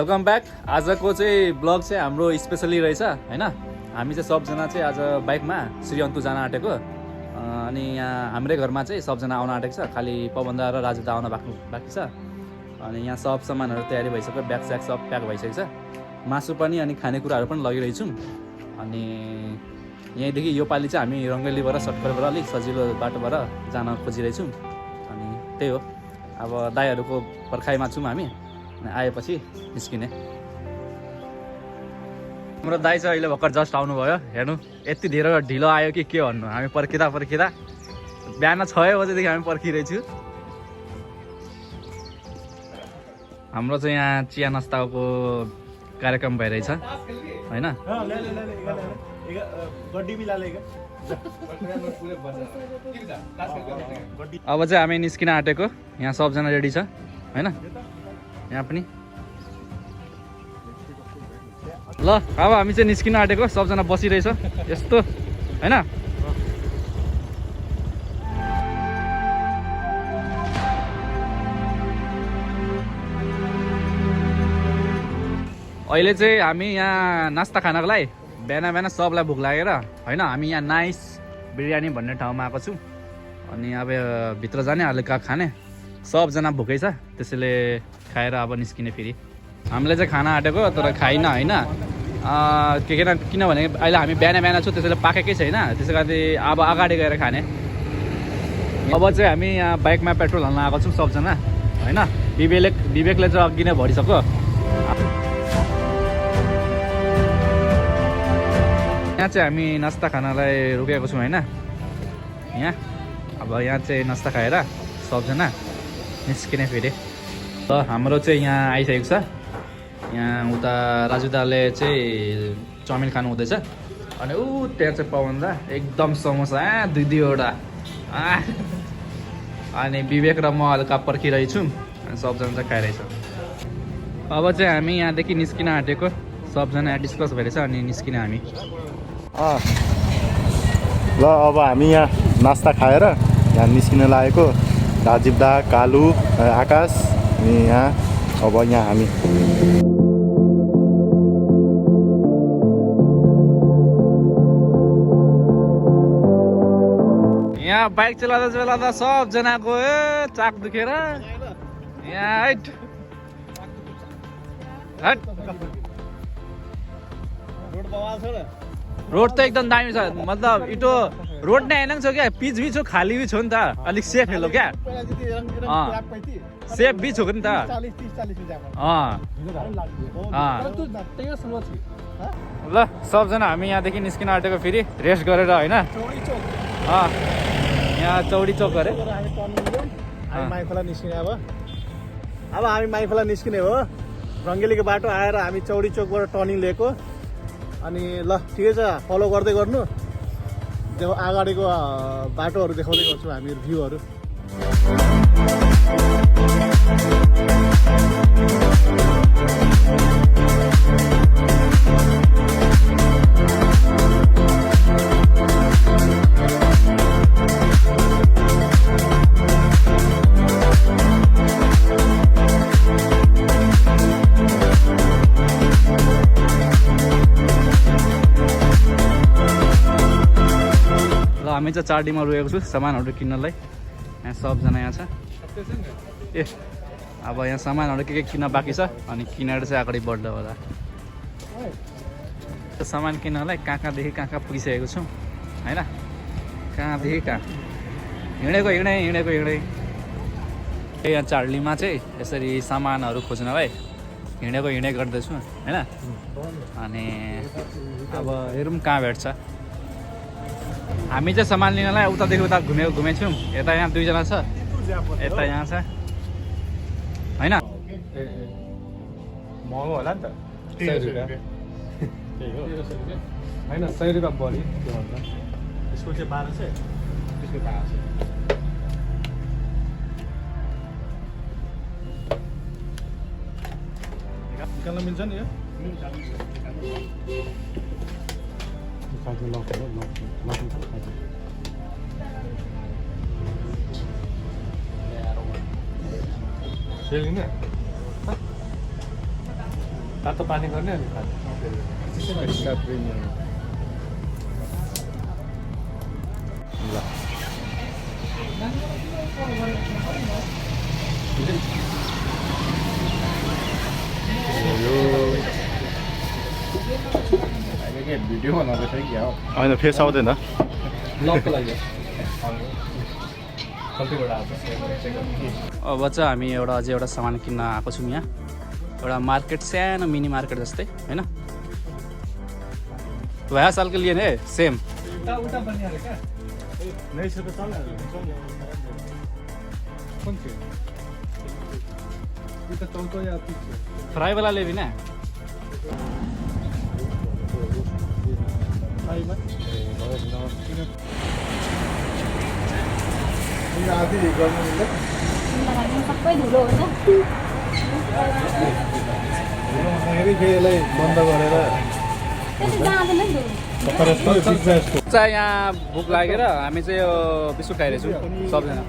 Welcome back. आजको चाहिँ blog चाहिँ हाम्रो स्पेसली रहेछ हैन। हामी चाहिँ सबजना चाहिँ आज बाइकमा श्रीअन्तु जान आँटेको अनि यहाँ हाम्रै घरमा चाहिँ सबजना आउन आँटेको छ। खालि पवनदा र राजुदा आउन बाँकी छ। अनि यहाँ सब सामानहरू तयारी भइसक्यो, ब्याग स्याग सब प्याक भइसकेको छ। मासु पनि अनि खानेकुराहरू पनि लगिरहेछौँ। अनि यहीँदेखि यो पालि चाहिँ हामी रङ्गलीबाट सटकटबाट अलिक सजिलो बाटोबाट जान खोजिरहेछौँ। अनि त्यही हो, अब दाइहरूको पर्खाइमा छौँ हामी। आएपछि निस्किने। हाम्रो दाइ चाहिँ अहिले भर्खर जस्ट आउनुभयो। हेर्नु यति धेरै ढिलो आयो कि के भन्नु। हामी पर्खिँदा बिहान 6 बजेदेखि हामी पर्खिरहेछु। हाम्रो चाहिँ यहाँ चिया नास्ताको कार्यक्रम भइरहेछ हैन। अब चाहिँ हामी निस्किन आँटेको। यहाँ सबजना रेडी छ हैन। यहाँ पनि ल अब हामी चाहिँ निस्किन आँटेको। सबजना बसिरहेछ यस्तो हैन। अहिले चाहिँ हामी यहाँ नास्ता खानको लागि बिहान सबलाई भोक लागेर हैन, हामी यहाँ नाइस बिरयानी भन्ने ठाउँमा आएको छु। अनि अब भित्र जाने हल्का खाने। सबजना भोकै छ, त्यसैले खाएर अब निस्किने। फेरि हामीले चाहिँ खाना आँटेको तर खाइन हैन। किनभने अहिले हामी बिहान छु, त्यसैले पाकेकै छैन। त्यसै कारण अब अगाडि गएर खाने। अब चाहिँ हामी यहाँ बाइकमा पेट्रोल हाल्न आएको छौँ सबजना हैन। विवेकले चाहिँ अघि नै भरिसक्यो। यहाँ चाहिँ हामी नास्ता खानालाई रोकेको छौँ हैन। यहाँ अब यहाँ चाहिँ नास्ता खाएर सबजना निस्किने फेरि। ल हाम्रो चाहिँ यहाँ आइसकेको छ। यहाँ उता राजुदाले चाहिँ चाउमिन खानु हुँदैछ। अनि त्यहाँ चाहिँ पवनदा एकदम समोसा दुईवटा। अनि विवेक र म हल्का पर्खिरहेछौँ। अनि सबजना चाहिँ खाइरहेछ। अब चाहिँ हामी यहाँदेखि निस्किन आँटेको। सबजना यहाँ डिस्कस भइरहेछ अनि निस्किने हामी। ल अब हामी यहाँ नास्ता खाएर यहाँ निस्किन लागेको। राजीव दा, कालु, आकाश अनि यहाँ अब यहाँ हामी यहाँ बाइक चलाउँदा सबजनाको चाक दुखेर यहाँ रोड त एकदम दामी छ। मतलब इटो रोड नै होइन छ क्या, पिच भी छ, खाली भी छ नि त। अलिक सेफ हेलो क्या, सेफ भी छ नि त। ल सबजना हामी यहाँदेखि निस्किन आँटेको। फेरि रेस्ट गरेर होइन, यहाँ चौडी चोक गरे माइखोला निस्किने। अब हामी माइखोला निस्किने हो। रङ्गेलीको बाटो आएर हामी चौडी चोकबाट टर्निङ लिएको। अनि ल ठिकै छ, फलो गर्दै गर्नु। अगाडिको बाटोहरू देखाउँदै गर्छौँ हामीहरू, भ्यूहरू। हामी चाहिँ चारडीमा रोकेको छु सामानहरू किन्नलाई। यहाँ सबजना यहाँ छ। अब यहाँ सामानहरू के किन्न बाँकी छ। अनि किनेर चाहिँ अगाडि बढ्दा होला। सामान किन्नलाई कहाँदेखि कहाँ पुगिसकेको छौँ होइन। कहाँदेखि कहाँ हिँडेको यहाँ चारडीमा चाहिँ यसरी सामानहरू खोज्नलाई हिँडे गर्दैछु होइन। अनि अब हेरौँ कहाँ भेट्छ। हामी चाहिँ सामान लिनलाई उतादेखि उता घुमेछौँ। यता यहाँ दुईजना छ, यता यहाँ छ होइन। महँगो होला नि त। 100 रुपियाँ होइन, 100 रुपियाँ बढी। के भन्छ यसको चाहिँ 1200, त्यसको 1200। निकाल्न मिल्छ नि यो। तातो पानी गर्ने अनि खाने एक्स्ट्रा प्रिमियम ल भिडियो बनाउँदैछ कि क्या हो होइन फेस आउँदैन ब्लगको लागि कतिबाट आएको अब चाहिँ हामी अझै एउटा सामान किन्न आएको छौँ यहाँ एउटा मार्केट सानो मिनी मार्केट जस्तै होइन वह साल के लिए ने सेम उल्टा बनिहाल्यो क्या नहीं सर चल कुन थियो यो त चौतो या तिस थियो फ्राई वाला ले भी ना आधी गर्नु मिल्दैन सबै धुलो हुन्छ फेरि यसलाई बन्द गरेर त्यस्तो जाँदैन नि धुलो चाहिँ यहाँ भोक लागेर हामी चाहिँ यो बिस्कुट खाइरहेछौँ सबजना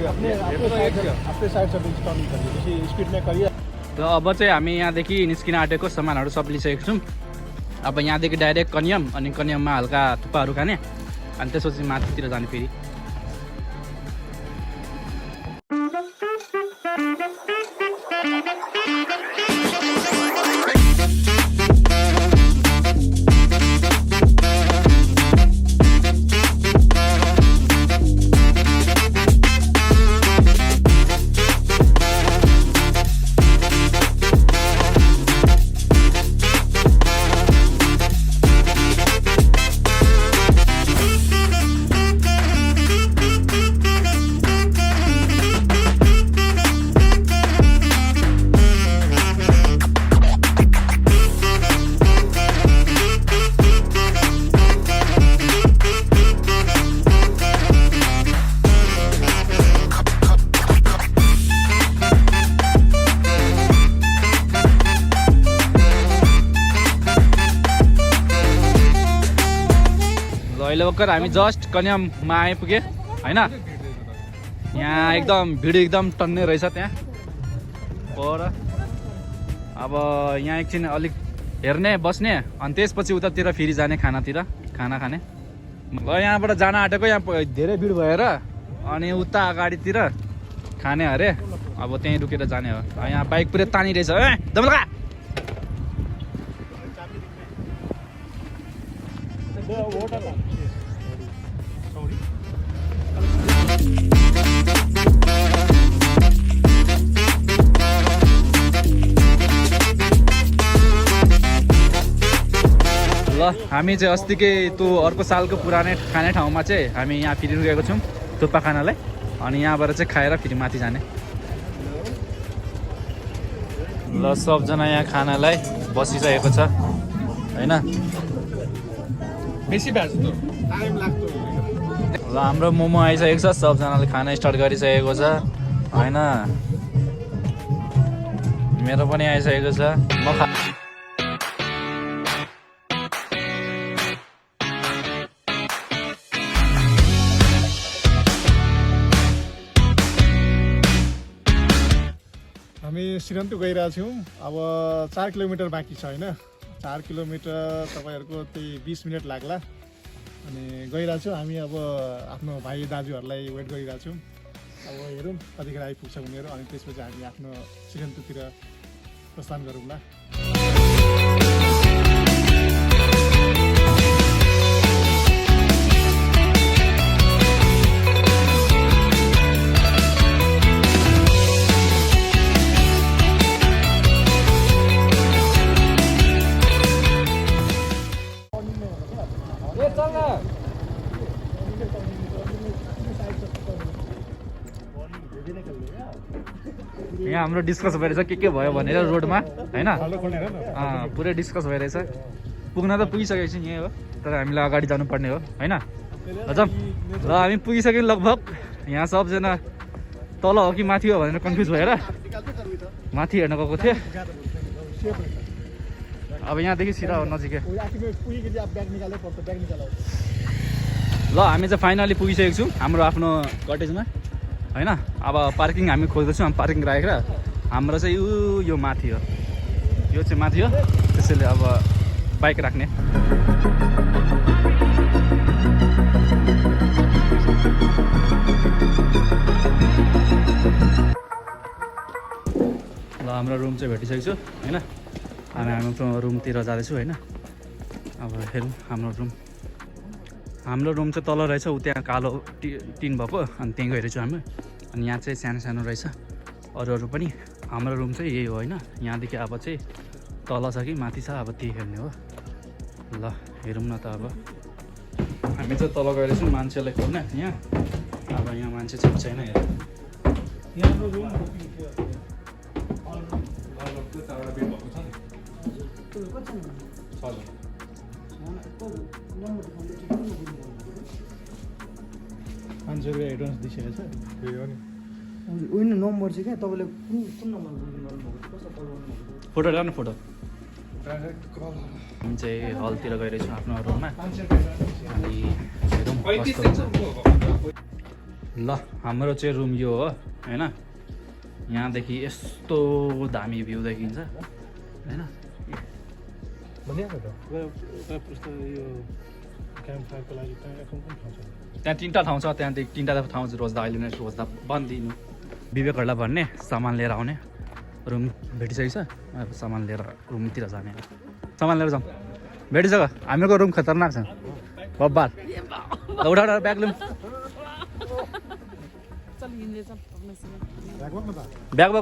आफ्नै साइड से टर्निङ करिए स्पिड में करिए र अब चाहिँ हामी यहाँदेखि निस्किन आँटेको सामानहरू सब लिइसकेको छौँ अब यहाँदेखि डाइरेक्ट कन्याम अनि कन्याममा हल्का थुक्पाहरू खाने अनि त्यसपछि माथितिर जाने फेरि अहिले भर्खर हामी जस्ट कन्याममा आइपुगे होइन यहाँ एकदम भिड एकदम टन्ने रहेछ त्यहाँ पर अब यहाँ एकछिन अलिक हेर्ने बस्ने अनि त्यसपछि उतातिर फेरि जाने खानातिर खाना खाने यहाँबाट जान आँटेको यहाँ धेरै भिड भएर अनि उता अगाडितिर खाने अरे अब त्यहीँ रुकेर जाने हो यहाँ बाइक पुरै तानिरहेछ ए दमलका ल हामी चाहिँ अस्तिकै त्यो अर्को सालको पुरानै खाने ठाउँमा चाहिँ हामी यहाँ फेरि रुकेको छौँ थुक्पा खानालाई अनि यहाँबाट चाहिँ खाएर फेरि माथि जाने ल सबजना यहाँ खानालाई बसिसकेको छ होइन बेसी भ्याज त टाइम लाग्छ ल हाम्रो मोमो आइसकेको छ सबजनाले खाना स्टार्ट गरिसकेको छ होइन मेरो पनि आइसकेको छ म हामी सिरन्तु गइरहेछौँ अब 4 किलोमिटर बाँकी छ होइन 4 किलोमिटर तपाईँहरूको त्यही 20 मिनट लाग्ला अनि गइरहेछौँ हामी अब आफ्नो भाइ दाजुहरूलाई वेट गरिरहेछौँ अब हेरौँ कतिखेर आइपुग्छ उनीहरू अनि त्यसपछि हामी आफ्नो सिरन्तुतिर प्रस्थान गरौँला यहाँ हाम्रो डिस्कस भइरहेछ के भयो भनेर रोडमा होइन पुरै डिस्कस भइरहेछ पुग्न त पुगिसकेको छु यहीँ हो तर हामीलाई अगाडि जानुपर्ने हो होइन हजुर ल हामी पुगिसक्यौँ लगभग यहाँ सबजना तल हो कि माथि हो भनेर कन्फ्युज भएर माथि हेर्न गएको थिएँ अब यहाँदेखि सिधा हो नजिकै ल हामी चाहिँ फाइनली पुगिसकेको छौँ हाम्रो आफ्नो कटेजमा होइन अब पार्किङ हामी खोज्दैछौँ पार्किङ राखेर हाम्रो चाहिँ यो माथि हो, यो चाहिँ माथि हो, त्यसैले अब बाइक राख्ने। ल हाम्रो रुम चाहिँ भेटिसकेको छु होइन, अनि हाम्रो रुमतिर जाँदैछु होइन। अब हेरौँ हाम्रो रुम चाहिँ तल रहेछ, ऊ त्यहाँ कालो टिन भएको, अनि त्यहीँ गइरहेछु हामी। अनि यहाँ चाहिँ सानो सानो रहेछ अरू पनि। हाम्रो रुम चाहिँ यही हो होइन, यहाँदेखि अब चाहिँ तल छ कि माथि छ अब त्यही हेर्ने हो। ल हेरौँ न त अब हामी चाहिँ तल गइरहेछौँ मान्छेलाई खोज्न यहाँ। अब यहाँ मान्छे चाहिँ छैन हेर। यहाँ रुम ₹500 एडभान्स दिइसकेको छ। होइन नम्बर चाहिँ क्या तपाईँले कुन नम्बर बुकिङ गर्नुभएको कस्तो कल गर्नुभएको? फोटो ल्याउनु फोटो। हामी चाहिँ हलतिर गइरहेछौँ आफ्नो रुममा। अनि हेरौँ कस्तो हुन्छ। ल हाम्रो चाहिँ रुम यो हो होइन, यहाँदेखि यस्तो दामी भ्यू देखिन्छ होइन। त्यहाँ 3टा ठाउँ छ, त्यहाँदेखि 3टा ठाउँ रोज्दा अहिले नै रोज्दा बन्दिनु। विवेकहरूलाई भन्ने सामान लिएर आउने। रुम भेटिसकेको छ, अब सामान लिएर रुमतिर जाने। सामान लिएर जाउँ। भेटिसक्यो हामीको रुम खतरनाक छ बब्बार। उठा ब्याग लिउँ। ब्याग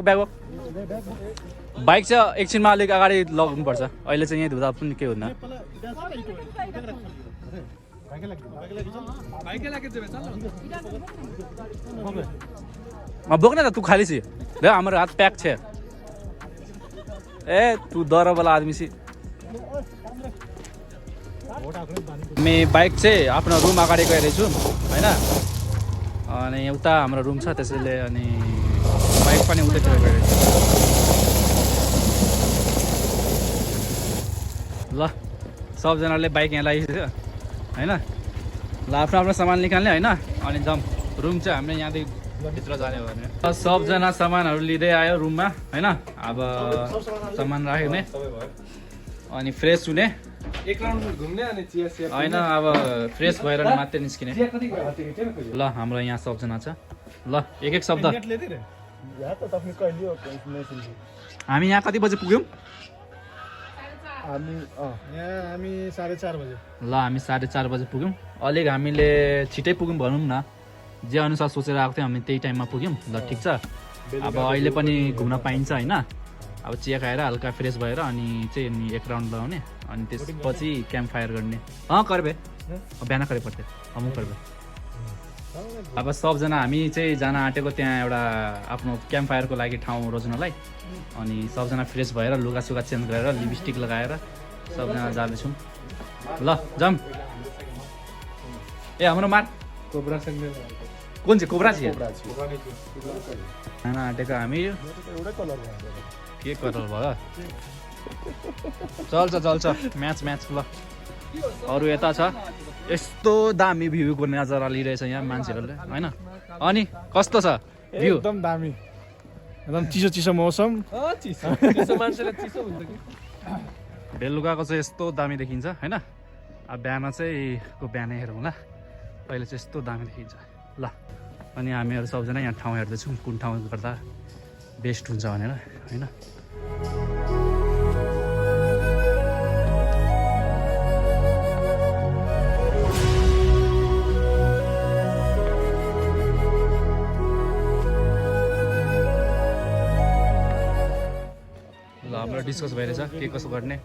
बाइक चाहिँ एकछिनमा अलिक अगाडि लग्नुपर्छ, अहिले चाहिँ यहीँ धुँदा पनि केही हुन्न। बोक्ने त तू खाली सी ले, हमारे हाथ पैक छे। ए तू दौरा वाला आदमी सी। मैं बाइक चाहिँ आफ्नो रुम अगाडि गइरहेछु होइन, अनि उता हाम्रो रुम छ त्यसैले अनि बाइक पनि उतैतिर गइरहेछु। ल सबजनाले बाइक यहाँ लगाइसक्यो होइन। ल आफ्नो आफ्नो सामान निकाल्ने होइन, अनि जाउँ। रुम चाहिँ हामीले यहाँदेखि भित्र जाने हो भने सबजना सामानहरू लिँदै आयो रुममा होइन। अब सामान राख्ने अनि फ्रेस हुने, एक राउन्ड घुम्ने अनि चिया सिया होइन अब फ्रेस भएर मात्रै निस्किने। ल हाम्रो यहाँ सबजना छ। ल एक शब्द। हामी यहाँ कति बजे पुग्यौँ? हामी 4:30 बजे। ल हामी 4:30 बजे पुग्यौँ। अलिक हामीले छिटै पुग्यौँ भनौँ न, जे अनुसार सोचेर आएको थियौँ हामी त्यही टाइममा पुग्यौँ। ल ठिक छ, अब अहिले पनि घुम्न पाइन्छ होइन। अब चिया खाएर हल्का फ्रेस भएर अनि चाहिँ एक राउन्ड लगाउने, अनि त्यसपछि क्याम्प फायर गर्ने। करबे बिहान करे पर्थ्यो म करबे। अब सबजना हामी चाहिँ जान आँटेको त्यहाँ एउटा आफ्नो क्याम्प फायरको लागि ठाउँ रोज्नलाई। अनि सबजना फ्रेस भएर लुगासुगा चेन्ज गरेर लिपस्टिक लगाएर सबजना जाँदैछौँ। ल जाऊँ। ए हाम्रो मार कोब्रा सँगै कुन चाहिँ कोब्रा छ? जान आँटेको हामी के कलर भयो? चल्छ म्याच ल। अरू यता छ यस्तो दामी भ्यूको नजारा लिइरहेछ यहाँ मान्छेहरूले होइन। अनि कस्तो छ भ्यू? एकदम दामी, एकदम चिसो चिसो मौसम। चिसो मान्छेले चिसो हुन्छ कि। बेलुकाको चाहिँ यस्तो दामी देखिन्छ होइन। अब बिहान चाहिँ बिहानै हेरौँ ल, अहिले चाहिँ यस्तो दामी देखिन्छ। ल अनि हामीहरू सबजना यहाँ ठाउँ हेर्दैछौँ कुन ठाउँ गर्दा बेस्ट हुन्छ भनेर होइन। ल हाम्रो डिस्कस भइरहेछ के कसो गर्ने।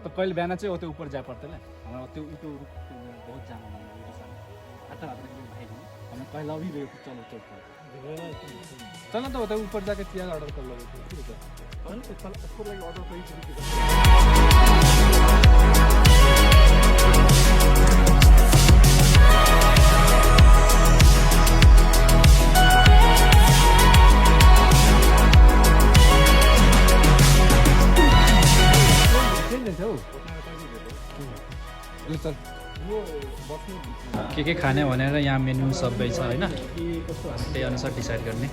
तो कल बिहान चाहिँ वो ऊपर जा पड़ता है हमारा तो बहुत जाना आता भाई हमें कल अभी चलो चल न त उता ऊपर जाके चिया अर्डर कर लो। के खाने भनेर यहाँ मेन्यू सबै छ होइन, त्यही अनुसार डिसाइड गर्ने।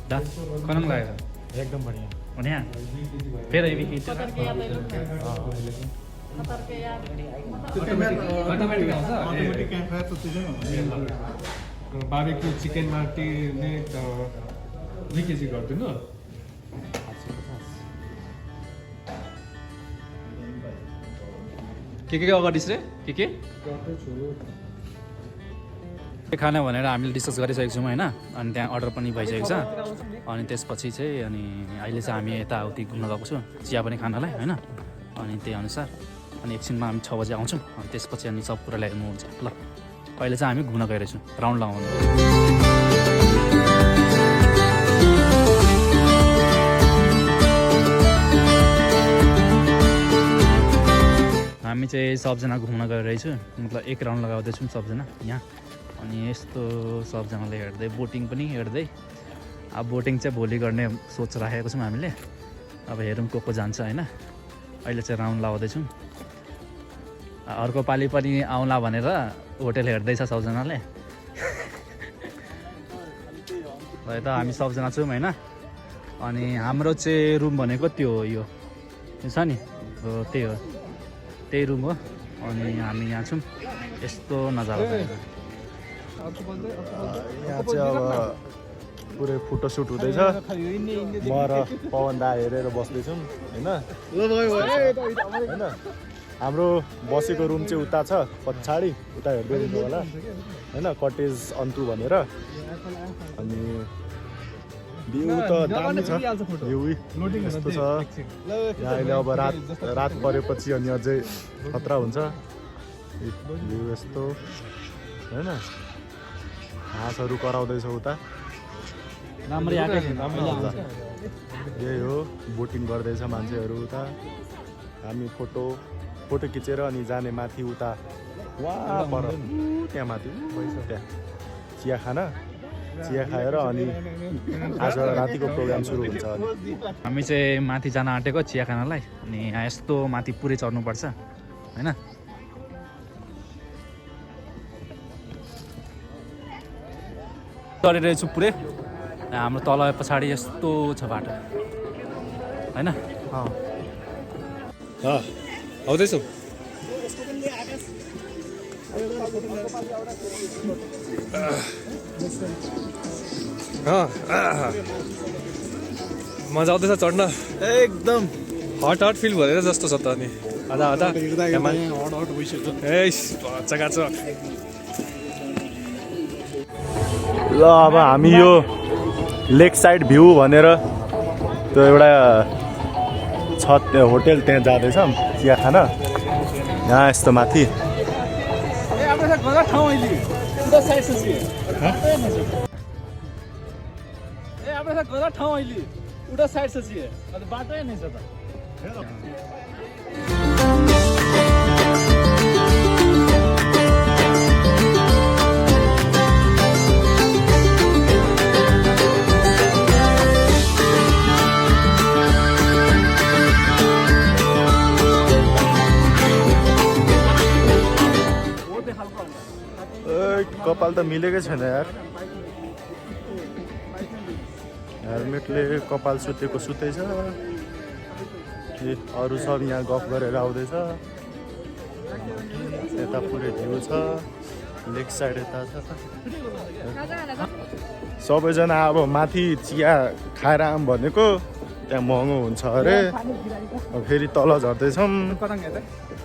दा कनम लाग्यो एकदम बढ़िया। बढ़िया फिर अभी की अटोमेटिक कैम्प है तो तुझे बार्बेक्यू चिकन मार्टीले दुई केजी गरिदिनु। के अगाडि रे के खाना भनेर हामीले डिस्कस गरिसकेको छौँ होइन, अनि त्यहाँ अर्डर पनि भइसकेको छ। अनि त्यसपछि चाहिँ अनि अहिले चाहिँ हामी यताउति घुम्न गएको छौँ चिया पनि खानलाई होइन, अनि त्यही अनुसार अनि एकछिनमा हामी 6 बजी आउँछौँ, अनि त्यसपछि अनि सब कुरा ल्याउनु हुन्छ। ल अहिले चाहिँ हामी घुम्न गइरहेछौँ, राउन्ड लगाउनु। हामी चाहिँ सबजना घुम्न गइरहेछु, मतलब एक राउन्ड लगाउँदैछौँ सबजना यहाँ। अनि यस्तो सबजनाले हेर्दै बोटिङ पनि हेर्दै, अब बोटिङ चाहिँ भोलि गर्ने सोच राखेको छौँ हामीले। अब हेरौँ को जान्छ होइन। अहिले चाहिँ राउन्ड लगाउँदैछौँ, अर्को पालि पनि आउँला भनेर होटेल हेर्दैछ सबजनाले। यता हामी सबजना छौँ होइन। अनि हाम्रो चाहिँ रुम भनेको त्यो हो, यो छ नि हो, त्यही हो, त्यही रुम हो। अनि हामी यहाँ छौँ, यस्तो नजारा छ। यहाँ चाहिँ अब पुरै फोटोसुट हुँदैछ। म र पवन दा हेरेर बस्दैछौँ होइन। होइन हाम्रो बसेको रुम चाहिँ उता छ पछाडि, उता हेर्दै हुनु होला होइन, कटेज अन्तु भनेर। अनि भ्यू त दामी छ, भ्यू यस्तो छ यहाँ। अहिले अब रात परेपछि अनि अझै खतरा हुन्छ। भ्यू यस्तो होइन, हाँसहरू कराउँदैछ उता। यही हो, बोटिङ गर्दैछ मान्छेहरू उता। हामी फोटो खिचेर अनि जाने माथि उता वहाँ पर त्यहाँ माथि त्यहाँ चिया खाएर अनि आज रातिको प्रोग्राम सुरु हुन्छ। हामी चाहिँ माथि जान आँटेको चिया खानालाई। अनि यहाँ यस्तो माथि पुरै चढ्नुपर्छ होइन। चढिरहेछु पुरै, हाम्रो तल पछाडि यस्तो छ बाटो होइन। आउँदैछौँ। मजा आउँदैछ चढ्न, एकदम हट फिल भएर जस्तो छ त। अनि आधा चकाचक। ल अब हामी यो लेक साइड भ्यू भनेर त्यो एउटा छत होटेल त्यहाँ जाँदैछौँ चिया खान। यहाँ यस्तो माथि कपाल त मिलेकै छैन यार। हेलमेटले कपाल सुतेको सुतेछ। अरू सब यहाँ गफ गरेर आउँदैछ। यता पुरै भ्यू छ, लेक साइड यता छ। सबैजना अब माथि चिया खाएर आऊँ भनेको, त्यहाँ महँगो हुन्छ अरे। फेरि तल झर्दैछौँ,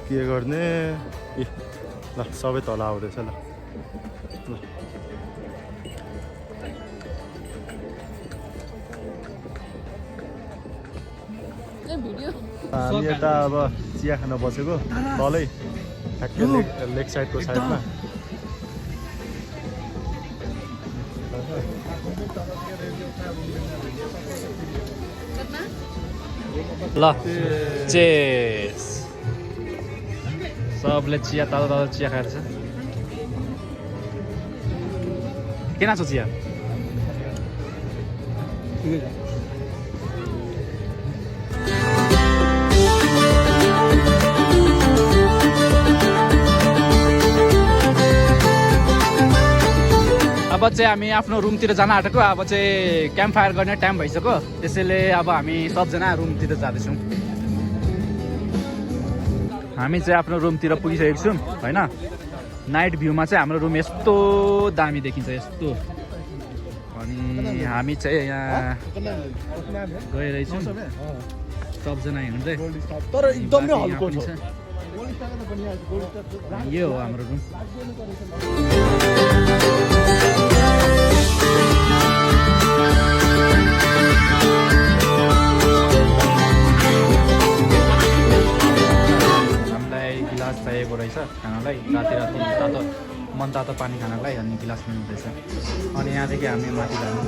के गर्ने। ल सबै तल आउँदैछ। ल हामी यता अब चिया खान बसेको तलै ठ्याक्कै लेक साइडको साइडमा। ल चेस, सबले चिया तातो चिया खाएर छ। केना सोचिया ठिकै छ अब चाहिँ हामी आफ्नो रुमतिर जान आँटेको अब चाहिँ क्याम्प फायर गर्ने टाइम भइसक्यो त्यसैले अब हामी सबजना रुमतिर जाँदैछौँ हामी चाहिँ आफ्नो रुमतिर पुगिसकेको छौँ होइन नाइट भ्यूमा चाहिँ हाम्रो रुम यस्तो दामी देखिन्छ यस्तो अनि हामी चाहिँ यहाँ गइरहेछौँ सबजना हिँड्दै तर एकदमै हल्को छ यो हो हाम्रो रुम हामीलाई गिलास चाहिएको रहेछ खानालाई राति राति तातो मन तातो पानी खानालाई अनि गिलास पनि हुँदैछ अनि यहाँदेखि हामी माथि जानु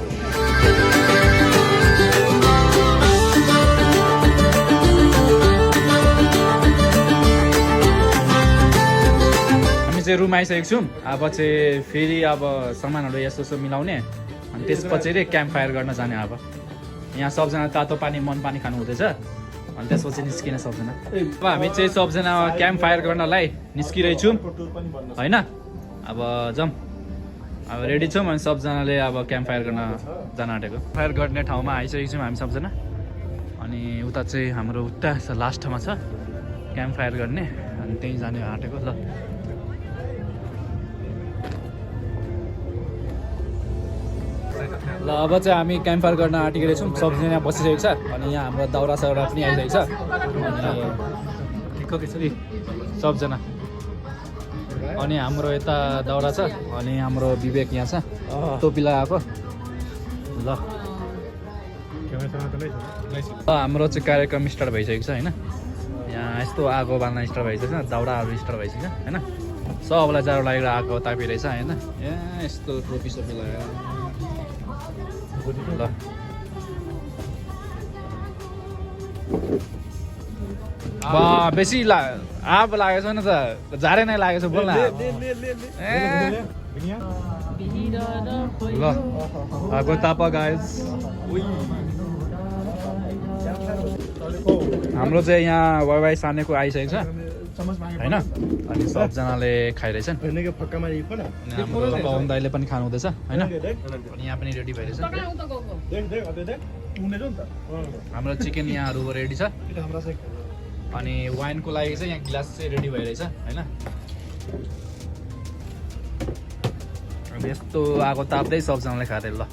हामी चाहिँ रुम आइसकेको छौँ अब चाहिँ फेरि अब सामानहरू यस्तो यस्तो मिलाउने अनि त्यसपछि चाहिँ क्याम्प फायर गर्न जाने अब यहाँ सबजना तातो पानी मन पानी खानु हुँदैछ अनि त्यसपछि निस्किने सबजना अब हामी चाहिँ सबजना क्याम्प फायर गर्नलाई निस्किरहेछौँ होइन अब जाउँ अब रेडी छौँ अनि सबजनाले अब क्याम्प फायर गर्न जान आँटेको फायर गर्ने ठाउँमा आइसकेको छौँ हामी सबजना अनि उता चाहिँ हाम्रो उता लास्टमा छ क्याम्प फायर गर्ने अनि त्यहीँ जाने आँटेको ल ल अब चाहिँ हामी क्याम्प फायर गर्न आँटिरहेको छौँ सबजना बसिसकेको छ अनि यहाँ हाम्रो दाउरा साउरा पनि आइसकेको छ अनि ठिक्कै सबजना अनि हाम्रो यता दाउरा छ अनि हाम्रो विवेक यहाँ छ टोपी लगाएको ल हाम्रो चाहिँ कार्यक्रम स्टार्ट भइसकेको छ होइन यहाँ यस्तो आगो बाल्न स्टार्ट भइसकेको छ दाउराहरू स्टार्ट भइसकेको छ होइन सबलाई जाडो लागेर आगो तापिरहेछ होइन ए यस्तो टोपी सोपी लगाएर ल बेसी आब लागेको छैन त झारे नै लागेको छ बोल न ल आगो ताप गाइस हाम्रो चाहिँ यहाँ वाइवाई सानेको आइसकेको छ होइन अनि सबजनाले खाइरहेछन् हाम्रो पवन दाइले पनि खानु हुँदैछ होइन अनि यहाँ पनि रेडी भइरहेछ हाम्रो चिकन यहाँहरू रेडी छ अनि वाइनको लागि चाहिँ यहाँ गिलास चाहिँ रेडी भइरहेछ होइन अब यस्तो आगो ताप्दै सबजनाले खाँदै ल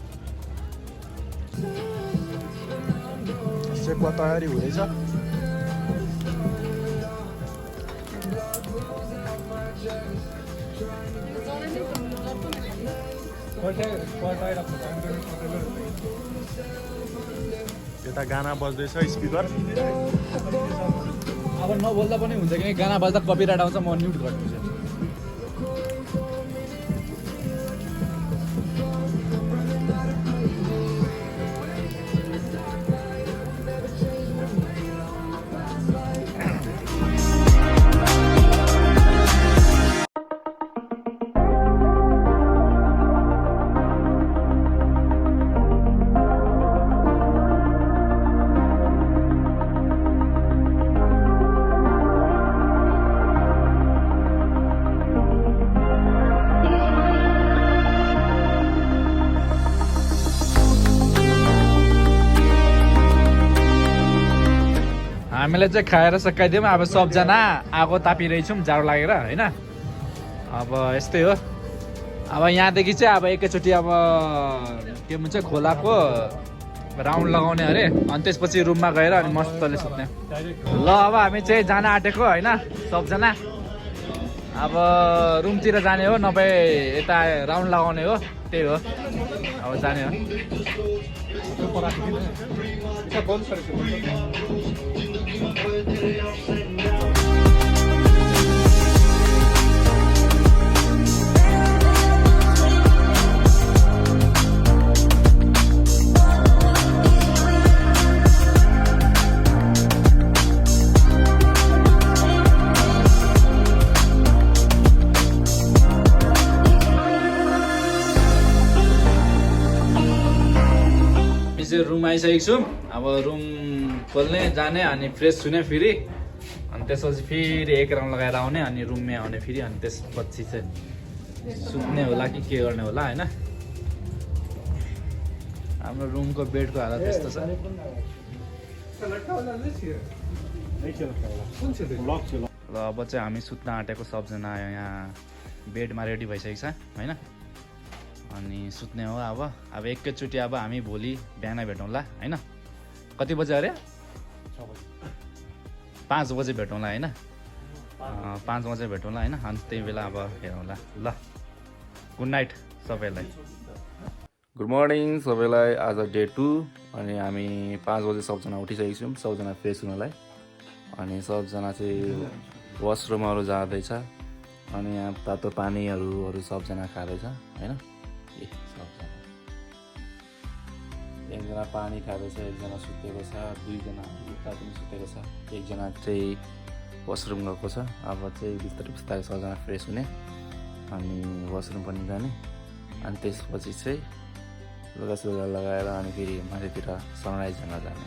सेकवा तयारी हुँदैछ यता गाना बज्दैछ स्पिकर अब नबोल्दा पनि हुन्छ कि गाना बज्दा कपिराइट आउँछ म म्युट गरिदिन्छु हामीले चाहिँ खाएर सकाइदियौँ अब सबजना आगो तापिरहेछौँ जाडो लागेर होइन अब यस्तै हो अब यहाँदेखि चाहिँ अब एकैचोटि अब के भन्छ खोलाको राउन्ड लगाउने अरे अनि त्यसपछि रुममा गएर अनि मस्तले सुत्ने ल अब हामी चाहिँ जान आँटेको होइन सबजना अब रुमतिर जाने हो नभए यता राउन्ड लगाउने हो त्यही हो अब जाने हो रुम आइसकेको छौँ अब रुम खोल्ने जाने अनि फ्रेस हुने फेरि अनि त्यसपछि फेरि एक राउन्ड लगाएर आउने अनि रुममै आउने फेरि अनि त्यसपछि चाहिँ सुत्ने होला कि के गर्ने होला होइन हाम्रो रुमको बेडको हालत यस्तो छ र अब चाहिँ हामी सुत्न आँटेको सबजना यहाँ बेडमा रेडी भइसकेको छ होइन अनि सुत्ने हो अब एकैचोटि अब हामी भोलि बिहान भेटौँला होइन कति बजे अरे 5 बजे भेटौँला होइन 5 बजे भेटौँला होइन अनि त्यही बेला अब हेरौँला ल गुड नाइट सबैलाई गुड मर्निङ सबैलाई आज डे 2 अनि हामी 5 बजे सबजना उठिसकेको छौँ सबजना फ्रेस हुनलाई अनि सबजना चाहिँ वासरुमहरू जाँदैछ अनि यहाँ तातो पानीहरू सबजना खाँदैछ होइन सबजना एकजना पानी खाँदैछ एकजना सुतेको छ दुईजना उता पनि सुतेको छ एकजना चाहिँ वासरुम गएको छ अब चाहिँ बिस्तारै सबजना फ्रेस हुने अनि वासरुम पनि जाने अनि त्यसपछि चाहिँ लुगासुगा लगाएर अनि फेरि माथितिर सनराइज हेर्न जाने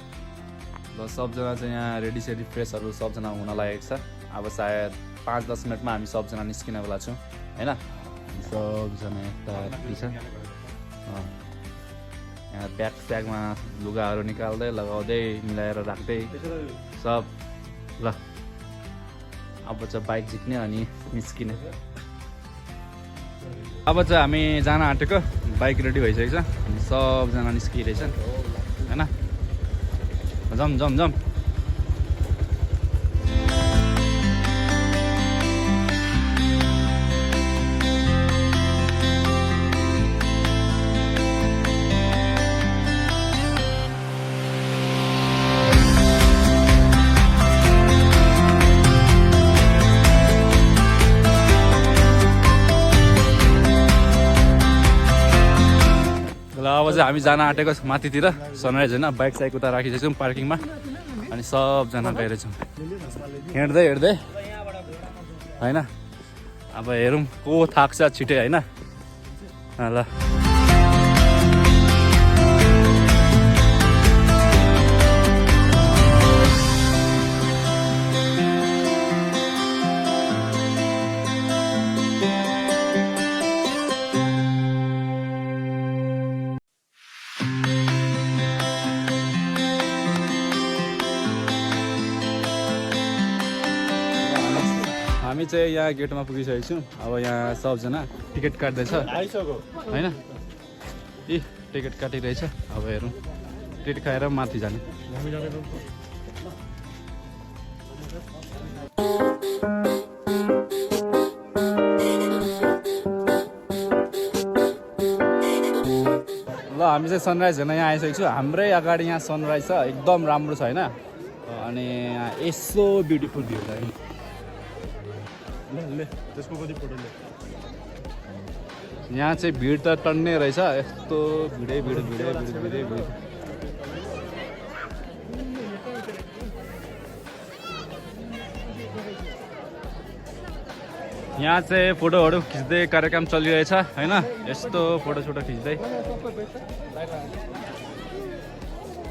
ल सबजना चाहिँ यहाँ रेडी सेडी फ्रेसहरू सबजना हुन लागेको छ अब सायद 5-10 मिनटमा हामी सबजना निस्किनवाला छौँ होइन सबजना यता छ यहाँ ब्यागमा लुगाहरू निकाल्दै लगाउँदै मिलाएर राख्दै सब ल अब चाहिँ बाइक झिक्ने अनि निस्किने अब चाहिँ हामी जान आँटेको बाइक रेडी भइसकेको छ अनि सबजना निस्किरहेछ होइन जम अब चाहिँ हामी जान आँटेको माथितिर सनराइज होइन बाइक साइक उता राखिसकेको छौँ पार्किङमा अनि सबजना गइरहेछौँ हिँड्दै होइन अब हेरौँ को थाक्छ छिटै होइन ल हामी चाहिँ यहाँ गेटमा पुगिसकेको छौँ अब यहाँ सबजना टिकट काट्दैछ होइन टिकट काटिरहेछ अब हेरौँ टिकट खाएर माथि जाने ल हामी चाहिँ सनराइज हेर्न यहाँ आइसकेको छु हाम्रै अगाडि यहाँ सनराइज छ एकदम राम्रो छ होइन अनि यहाँ यसो ब्युटिफुल भ्यू छ यहाँ चाहिँ भिड त टन्ने रहेछ यस्तो भिडै भिड यहाँ चाहिँ फोटोहरू खिच्दै कार्यक्रम चलिरहेछ होइन यस्तो फोटो खिच्दै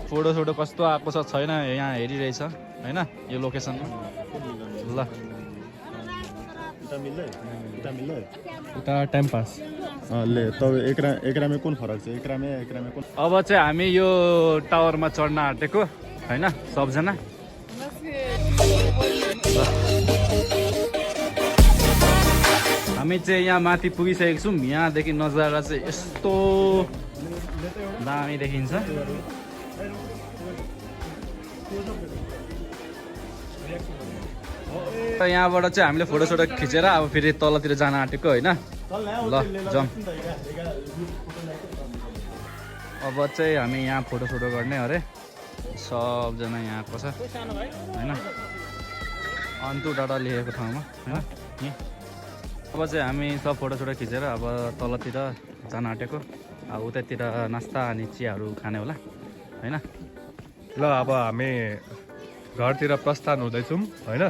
फोटो कस्तो आएको छ छैन यहाँ हेरिरहेछ होइन यो लोकेसनमा ल उता टाइम पास ले तब एकरा में कुन फरक छ एकरा में कुन अब चाहिँ हामी यो टावरमा चढ्न आँटेको होइन सबजना हामी चाहिँ यहाँ माथि पुगिसकेको छौँ यहाँदेखि नजारा चाहिँ यस्तो दामी देखिन्छ यहाँबाट चाहिँ हामीले फोटोसोटो खिचेर अब फेरि तलतिर जान आँटेको होइन ल जाउँ अब चाहिँ हामी यहाँ फोटोसोटो गर्ने अरे सबजना यहाँको छ होइन अन्तु डाटा लेखेको ठाउँमा होइन अब चाहिँ हामी सब फोटोसोटो खिचेर अब तलतिर जान आँटेको अब उतातिर नास्ता अनि चियाहरू खाने होला होइन ल अब हामी घरतिर प्रस्थान हुँदैछौँ होइन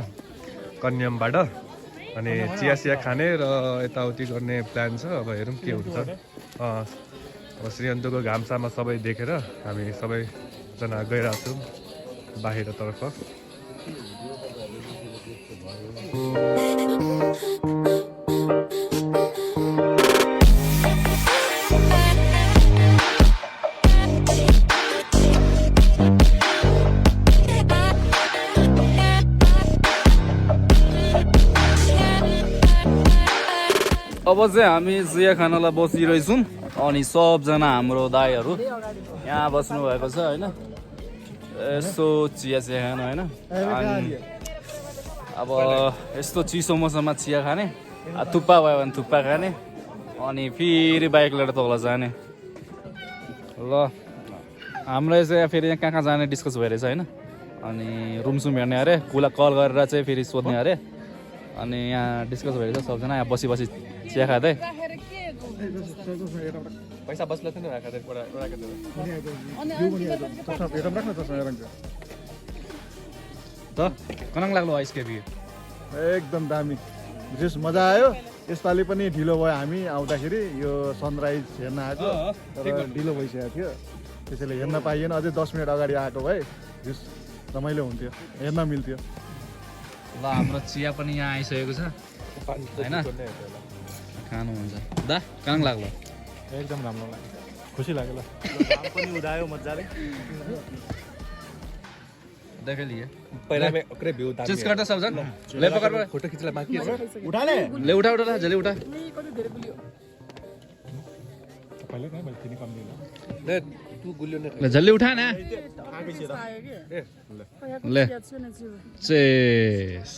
कन्यामबाट अनि चिया खाने र यताउति गर्ने प्लान छ अब हेरौँ के हुन्छ अब श्रीअन्तुको घामसामा सबै देखेर हामी सबैजना गइरहेको छौँ बाहिरतर्फ। अब चाहिँ हामी चिया खानलाई बसिरहेछौँ अनि सबजना हाम्रो दाईहरू यहाँ बस्नु भएको छ होइन। यसो चिया खानु होइन। अनि अब यस्तो चिसो मौसममा चिया खाने, थुक्पा भयो भने थुक्पा खाने अनि फेरि बाइक लिएर तल जाने। ल हाम्रो चाहिँ फेरि यहाँ कहाँ जाने डिस्कस भइरहेछ होइन। अनि रुमसुम हेर्ने अरे, कल गरेर चाहिँ फेरि सोध्ने अरे। अनि यहाँ डिस्कस भइरहेछ सबजना यहाँ बसी चिया खाँदै। पैसा बस्ला थिएन त कनङ लाग्लो आइसकेपी एकदम दामी, विशेष मजा आयो। यसपालि पनि ढिलो भयो हामी आउँदाखेरि, यो सनराइज हेर्न आएको तर ढिलो भइसकेको थियो त्यसैले हेर्न पाइएन। अझै 10 मिनट अगाडि आएको भए जस रमाइलो हुन्थ्यो, हेर्न मिल्थ्यो। ल हाम्रो चिया पनि यहाँ आइसकेको छ होइन। खानुहुन्छ दा कनङ लाग्लो? एकदम राम्रो लाग्यो, खुसी लाग्यो। ल घाम पनि उदायो मजाले। देख लिए पहिला में ओकरे भ्यू दामी चेस करता सब जन ले पकड़ फोटो खिच्ला बाकी छ। उठा ले उठा जल्दी उठा पहिले कहाँ मैले तिनी कम दिनु ले तू गुलियो ने ले जल्दी उठा ना ले चेस।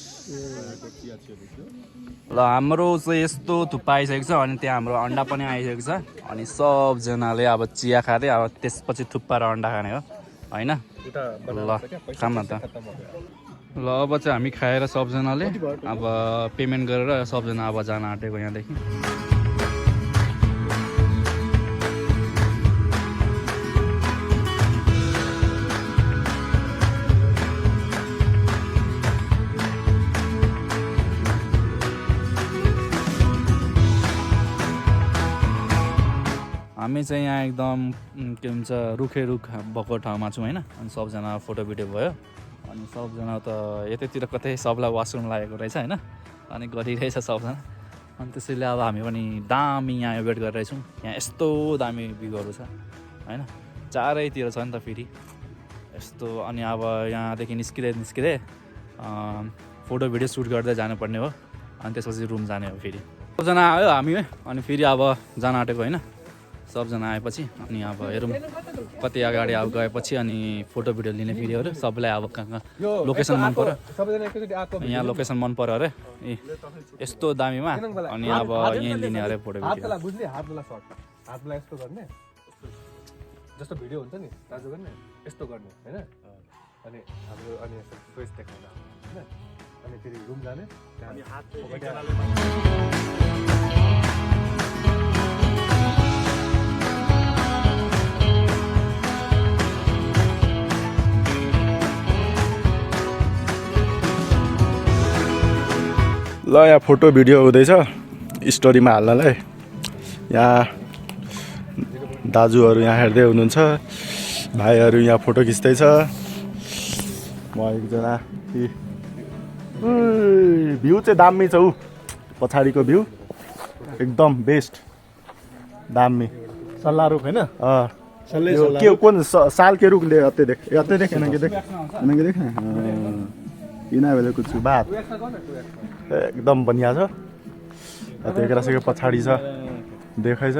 ल हाम्रो चाहिँ यस्तो थुक्पा आइसकेको छ अनि त्यहाँ हाम्रो अन्डा पनि आइसकेको छ अनि सबजनाले अब चिया खाँदै अब त्यसपछि थुक्पा र अन्डा खाने हो होइन। ल खाम न त। ल अब चाहिँ हामी खाएर सबजनाले अब पेमेन्ट गरेर सबजना अब जान आँटेको यहाँदेखि। हामी चाहिँ यहाँ एकदम के भन्छ रुख भएको ठाउँमा छौँ होइन। अनि सबजना फोटो भिडियो भयो अनि सबजना त यतैतिर कतै सबलाई वासरुम लागेको रहेछ होइन। अनि गरिरहेछ सबजना अनि त्यसैले अब हामी पनि दामी यहाँ वेट गरिरहेछौँ। यहाँ यस्तो दामी भ्यूहरू छ होइन, चारैतिर छ नि त फेरि यस्तो। अनि अब यहाँदेखि निस्किँदै फोटो भिडियो सुट गर्दै जानुपर्ने हो अनि त्यसपछि रुम जाने हो। फेरि सबजना आयो हामी अनि फेरि अब जान आँटेको होइन। सबजना आएपछि अनि अब हेरौँ कति अगाडि अब गएपछि अनि फोटो भिडियो लिने भिडियोहरू सबलाई अब कहाँ कहाँ लोकेसन मन पऱ्यो। यहाँ लोकेसन मन पऱ्यो अरे यस्तो दामीमा अनि अब यहीँ लिने अरे फोटो भिडियो। बुझ्ने हातलाई यस्तो गर्ने जस्तो भिडियो हुन्छ नि दाजु गर्ने यस्तो गर्ने हैन। अनि हाम्रो अनि फेस देखाउन हैन। अनि फेरि रुम जाने अनि हात ल यहाँ फोटो भिडियो हुँदैछ स्टोरीमा हाल्नलाई। यहाँ दाजुहरू यहाँ हेर्दै हुनुहुन्छ, भाइहरू यहाँ फोटो खिच्दैछ। म एकजना भ्यू चाहिँ दामी छ ऊ पछाडिको भ्यू एकदम बेस्ट दामी। सल्ला रुख होइन के कुन साल के रुख ले अत्ते देख एना के देख इना बेले कुछ बात एकदम बढ़िया छ। एकरा से पछाडि छ देखै छ।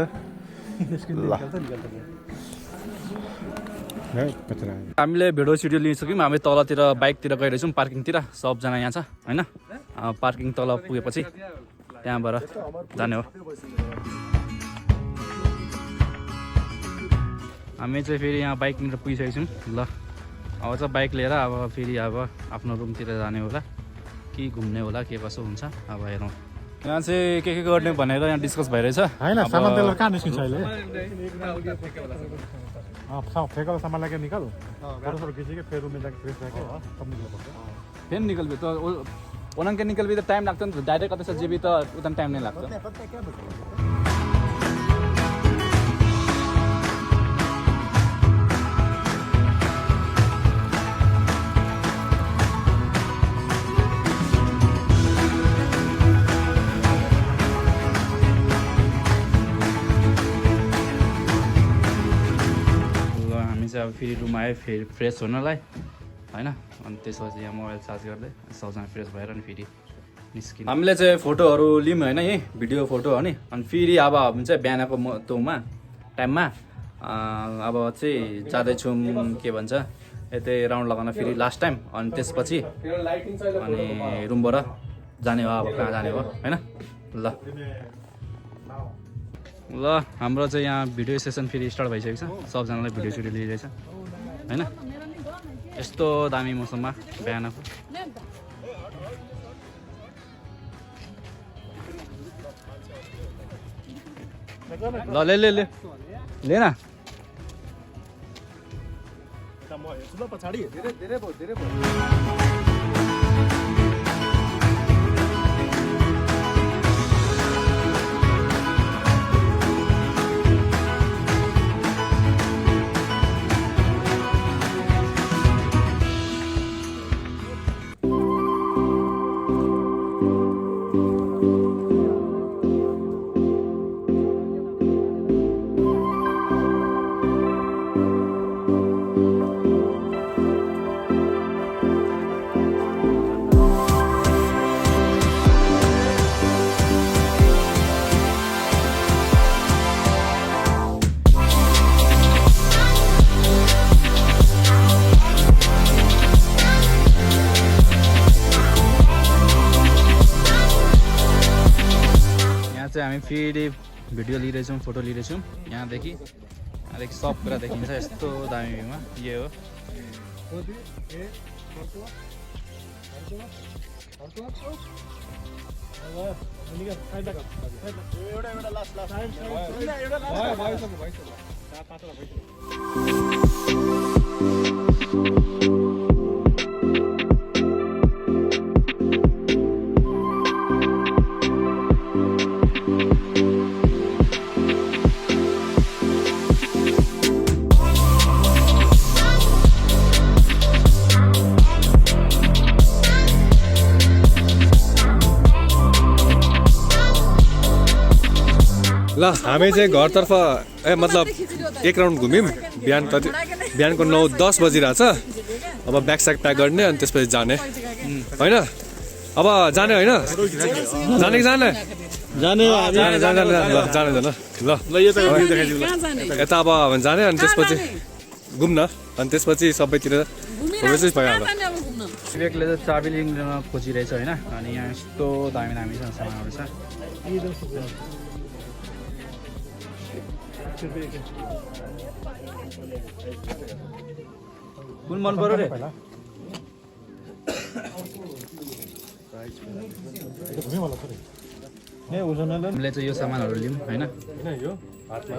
ल हामीले भिडियो सिडियो लिइसक्यौँ। हामी तलतिर बाइकतिर गइरहेछौँ पार्किङतिर। सबजना यहाँ छ होइन। पार्किङ तल पुगेपछि त्यहाँबाट जाने हो। हामी चाहिँ फेरि यहाँ बाइक लिएर पुगिसकेको छौँ। ल अब चाहिँ बाइक लिएर अब फेरि अब आफ्नो रुमतिर जाने होला कि घुम्ने होला के कसो हुन्छ अब हेरौँ। यहाँ चाहिँ के गर्ने भनेर यहाँ डिस्कस भइरहेछ हैन। सामान तेल कहाँ निस्किन्छ अहिले? फेंका सामान लेके निकल फोटो खींच के फिर रूम में जाके फ्रेश रहके तब निकल पड़ता। फिर निकल भी तो ओनन के निकल भी तो टाइम लगता है। डायरेक्ट कतै से जेबी तो उतना टाइम नहीं लगता। फेरि रुम आयो फेरि फ्रेस हुनलाई होइन। अनि त्यसपछि यहाँ मोबाइल चार्ज गर्दै सबजना फ्रेस भएर अनि फेरि निस्किनु। हामीले चाहिँ फोटोहरू लियौँ होइन यहीँ भिडियो फोटो हो नि। अनि फेरि अब हुन्छ बिहानको तौमा टाइममा अब चाहिँ जाँदैछौँ के भन्छ यतै राउन्ड लगाउन फेरि लास्ट टाइम। अनि त्यसपछि अनि रुमबाट जाने हो अब कहाँ जाने हो होइन। ल ल हाम्रो चाहिँ यहाँ भिडियो सेसन फेरि स्टार्ट भइसकेको छ। सबजनाले भिडियो सिडियो लिइरहेछ होइन। यस्तो दामी मौसममा बिहानको ल ले ले ले ले न म हेर्छु ल पछाडि धेरै भयो चाहिँ हामी फेरि भिडियो लिइरहेछौँ फोटो लिइरहेछौँ। यहाँदेखि सब कुरा देखिन्छ यस्तो दामी भ्यूमा यो हो। ल हामी चाहिँ घरतर्फ मतलब एक राउन्ड घुम्यौँ। बिहानको 9-10 बजिरहेछ। अब ब्याग स्याग प्याक गर्ने अनि त्यसपछि जाने होइन। अब जाने होइन जाने कि जाने जाने ल यता अब जाने अनि त्यसपछि घुम्न अनि त्यसपछि सबैतिर भइहाल्छ। विवेकले चाहिँ चाबी लिन खोजिरहेछ होइन। अनि यहाँ यस्तो दामी दामी सामानहरू छ। कुन मन पर्यो रे? हामीले चाहिँ यो सामानहरू लियौँ होइन। यो हातमा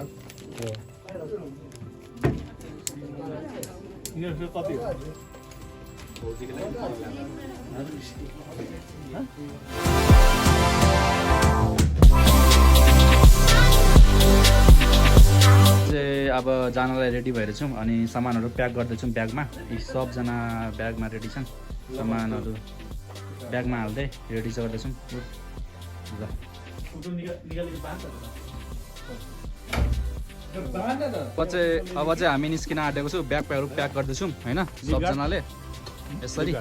कति चाहिँ अब जानलाई रेडी भएर छौँ। अनि सामानहरू प्याक गर्दैछौँ ब्यागमा। यी सबजना ब्यागमा रेडी छन्। सामानहरू ब्यागमा हाल्दै रेडी गर्दैछौँ। ल अब चाहिँ हामी निस्किन आँटेको छु। ब्यागहरू प्याक गर्दैछौँ होइन सबजनाले यसरी।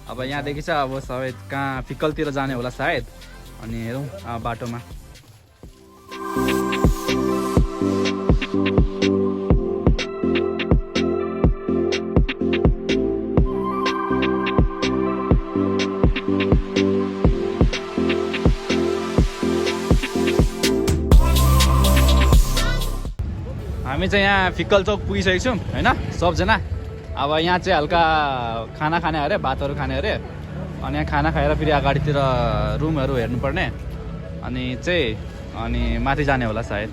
अब यहाँदेखि चाहिँ अब सायद कहाँ फिक्कलतिर जाने होला सायद। अनि हेरौँ बाटोमा। हामी चाहिँ यहाँ फिक्कल चौक पुगिसकेको छौँ होइन सबजना। अब यहाँ चाहिँ हल्का खाना खाने अरे भातहरू खाने अरे। अनि यहाँ खाना खाएर फेरि अगाडितिर रुमहरू हेर्नुपर्ने। अनि चाहिँ माथि जाने होला सायद।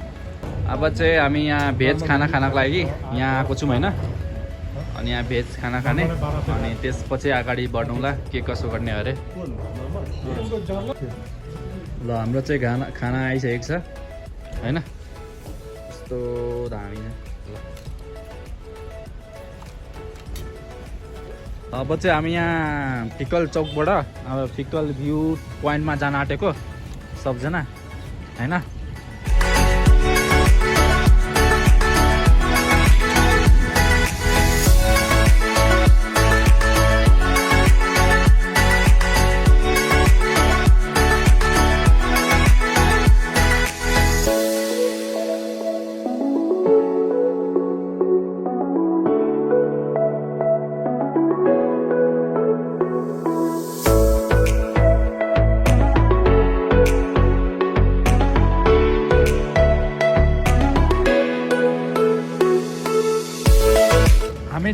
अब चाहिँ हामी यहाँ भेज खाना खानको लागि यहाँ आएको छौँ होइन। अनि यहाँ भेज खाना खाने अनि त्यसपछि अगाडि बढौँला के कसो गर्ने अरे। ल हाम्रो चाहिँ खाना आइसकेको छ होइन। यस्तो दामी ल अब चाहिँ हामी यहाँ फिक्कल चौकबाट अब फिक्कल भ्यू पोइन्टमा जान आँटेको सबजना होइन।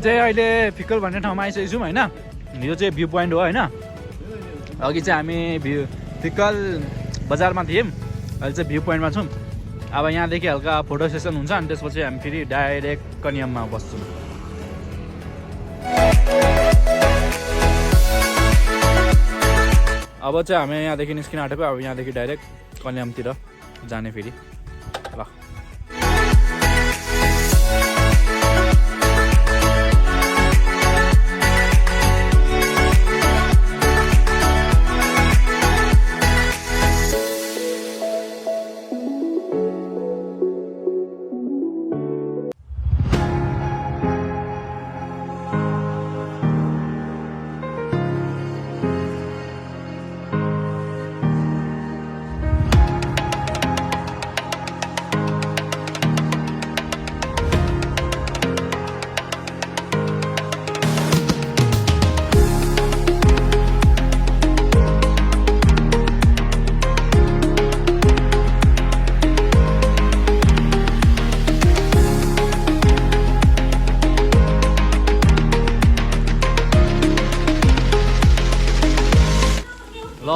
चाहिँ अहिले फिक्कल भन्ने ठाउँमा आइसकेको छौँ होइन। यो चाहिँ भ्यू पोइन्ट हो होइन। अघि चाहिँ हामी फिक्कल बजारमा थियौँ, अहिले चाहिँ भ्यू पोइन्टमा छौँ। अब यहाँदेखि हल्का फोटो सेसन हुन्छ अनि त्यसपछि हामी फेरि डाइरेक्ट कन्याममा बस्छौँ। अब चाहिँ हामी यहाँदेखि निस्किन आँटेको। अब यहाँदेखि डाइरेक्ट कन्यामतिर जाने फेरि ल।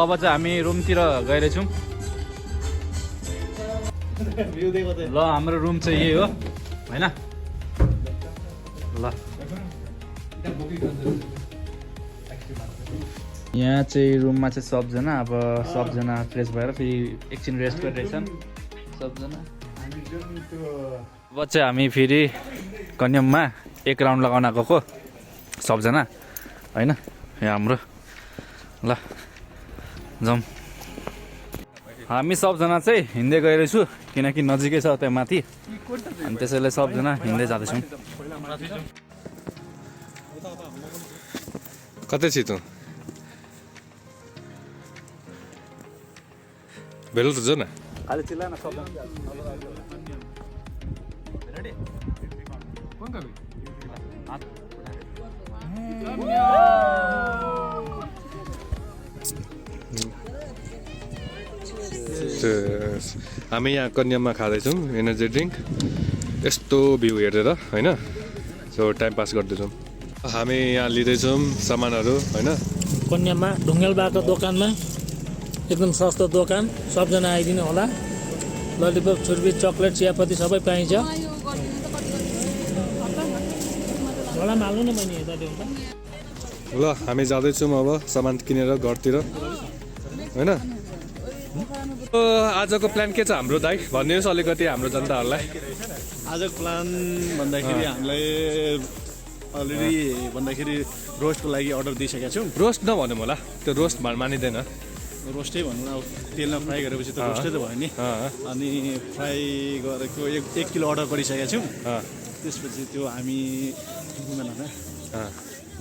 अब चाहिँ हामी रुमतिर गइरहेछौँ। भ्यू दिएको चाहिँ ल हाम्रो रुम चाहिँ यही हो होइन। ल यहाँ चाहिँ रुममा चाहिँ सबजना अब सबजना फ्रेस भएर फेरि एकछिन रेस्ट गरिरहेछन् सबजना। अब चाहिँ हामी फेरि कन्याममा एक राउन्ड लगाउन गएको सबजना होइन। यहाँ हाम्रो ल जाउँ। हामी सबजना चाहिँ हिँड्दै गइरहेछु किनकि नजिकै छ त्यहाँ माथि, अनि त्यसैले सबजना हिँड्दै जाँदैछौँ। कतै छिटो भेलो त जो न खालि चिल्ला न सबजना। हामी यहाँ कन्याममा खाँदैछौँ एनर्जी ड्रिङ्क। यस्तो भ्यू हेरेर होइन, सो टाइम पास गर्दैछौँ। हामी यहाँ लिँदैछौँ सामानहरू होइन। कन्याममा ढुङ्गेलबाको दोकानमा एकदम सस्तो दोकान, सबजना आइदिनु होला। ललिपप, छुर्पी, चक्लेट, चियापत्ती सबै पाइन्छ। झोलामा हाल्नु न बहिनी यता ल्याउँछ। ल हामी जाँदैछौँ अब सामान किनेर घरतिर होइन। आजको प्लान के छ हाम्रो दाइ, भनिदिनुहोस् अलिकति हाम्रो जनताहरूलाई। आजको प्लान भन्दाखेरि हामीलाई अलरेडी भन्दाखेरि रोस्टको लागि अर्डर दिइसकेका छौँ। रोस्ट नभनौँ होला, त्यो रोस्ट मानिँदैन। रोस्टै भनौँ अब, तेलमा फ्राई गरेपछि त रोस्टै त भयो नि। अनि फ्राई गरेको एक किलो अर्डर गरिसकेका छौँ। त्यसपछि त्यो हामी घुमेर लाने,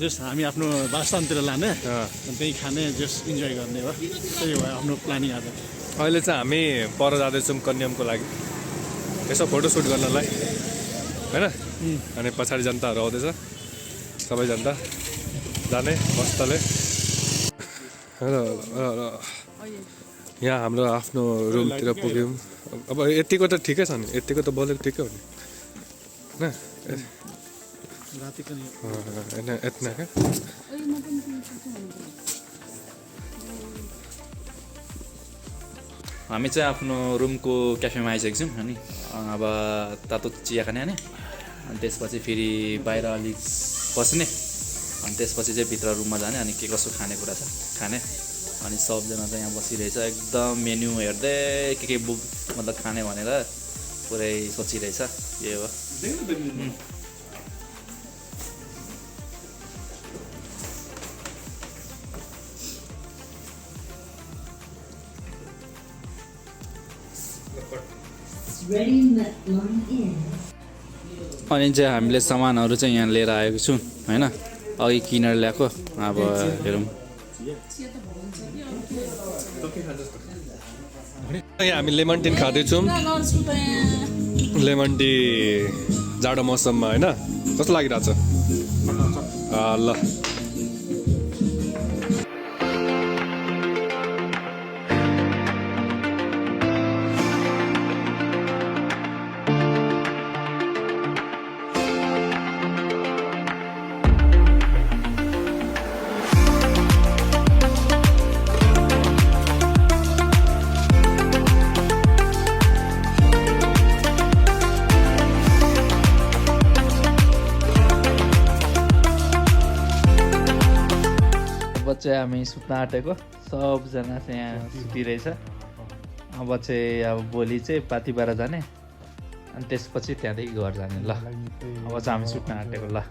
जस्ट हामी आफ्नो वासस्थानतिर लाने अनि त्यहीँ खाने, जस्ट इन्जोय गर्ने हो। त्यही भयो आफ्नो प्लानिङ आज। अहिले चाहिँ हामी पर जाँदैछौँ कन्यामको लागि यसो फोटोसुट गर्नलाई होइन। अनि पछाडि जनताहरू आउँदैछ, सबै जनता जाने मस्तले। यहाँ हाम्रो आफ्नो रुमतिर पुग्यौँ। अब यतिको त ठिकै छ नि, यतिको त बोलेको ठिकै हो नि होइन। यति क्या हामी चाहिँ आफ्नो रुमको क्याफेमा आइसकेको छौँ अनि अब तातो चिया खाने अनि त्यसपछि फेरि बाहिर अलिक बस्ने, अनि त्यसपछि चाहिँ भित्र रुममा जाने अनि के कसो खानेकुरा छ खाने। अनि सबजना चाहिँ यहाँ बसिरहेछ एकदम मेन्यू हेर्दै के बुक मतलब खाने भनेर पुरै सोचिरहेछ। यही हो। अनि चाहिँ हामीले सामानहरू चाहिँ यहाँ लिएर आएको छौँ होइन, अघि किनेर ल्याएको। अब हेरौँ। यहाँ हामी लेमन टी खाँदैछौँ। लेमन टी जाडो मौसममा होइन, कस्तो लागिरहेछ ल। चाहिँ हामी सुत्न आँटेको सबजना चाहिँ यहाँ सुतिरहेछ अब चाहिँ अब भोलि चाहिँ पाथिभरा जाने अनि त्यसपछि त्यहाँदेखि घर जाने ल अब चाहिँ हामी सुत्न आँटेको ल